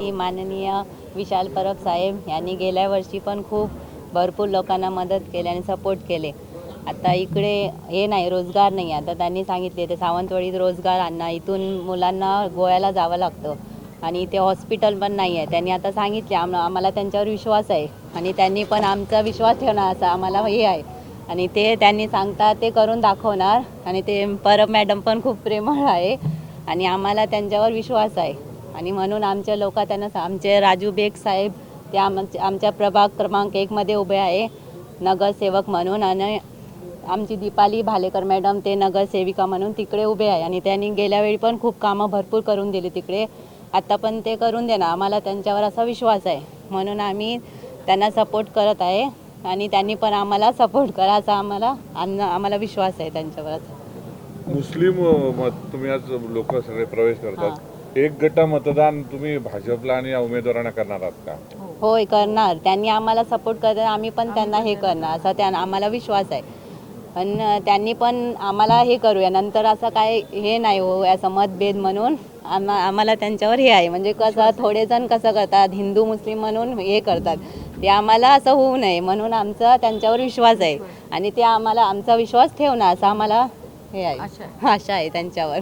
की माननीय विशाल परब साहेब यांनी गेल्या वर्षी पण खूप भरपूर लोकांना मदत केली आणि सपोर्ट केले. आता इकडे हे नाही, रोजगार नाही. आता त्यांनी सांगितले ते सावंतवाडीत रोजगार आणा, इथून मुलांना गोव्याला जावं लागतं आणि इथे हॉस्पिटल पण नाही आहे. त्यांनी आता सांगितले, आम्हाला त्यांच्यावर विश्वास आहे आणि त्यांनी पण आमचा विश्वास ठेवणार असं आम्हाला हे आहे आणि ते त्यांनी सांगतात ते करून दाखवणार. आणि ते परब मॅडम पण खूप प्रेमळ आहे आणि आम्हाला त्यांच्यावर विश्वास आहे आणि म्हणून आमच्या लोक त्यांना आमचे राजू बेग साहेब ते आमच्या प्रभाग क्रमांक 1 मध्ये उभे आहे नगरसेवक म्हणून आणि आमची दीपाली भालेकर मॅडम ते नगरसेविका म्हणून तिकडे उभे आहे आणि त्यांनी गेल्या वेळी पण खूप कामं भरपूर करून दिली तिकडे. आता पण ते करून देणार, आम्हाला त्यांच्यावर असा विश्वास आहे म्हणून आम्ही त्यांना सपोर्ट करत आहे आणि त्यांनी पण आम्हाला सपोर्ट करा असा आम्हाला विश्वास आहे त्यांच्यावर. मुस्लिम तुम्ही आज लोक सगळे प्रवेश करतात, एक गटा मतदान तुम्ही भाजपला आणि उमेदवारांना करणार आहात का? होय करणार, त्यांनी आम्हाला सपोर्ट करतात, आम्ही पण त्यांना हे करणार असा त्यांना आम्हाला विश्वास आहे. आणि त्यांनी पण आम्हाला हे करूया, नंतर असं काय हे नाही हो असं मतभेद म्हणून आम्हाला त्यांच्यावर हे आहे. म्हणजे कसं थोडेजण कसं करतात हिंदू मुस्लिम म्हणून हे करतात, ते आम्हाला असं होऊ नये म्हणून आमचा त्यांच्यावर विश्वास आहे आणि ते आम्हाला आमचा विश्वास ठेवणार असं आम्हाला हे आहे, आशा आहे त्यांच्यावर.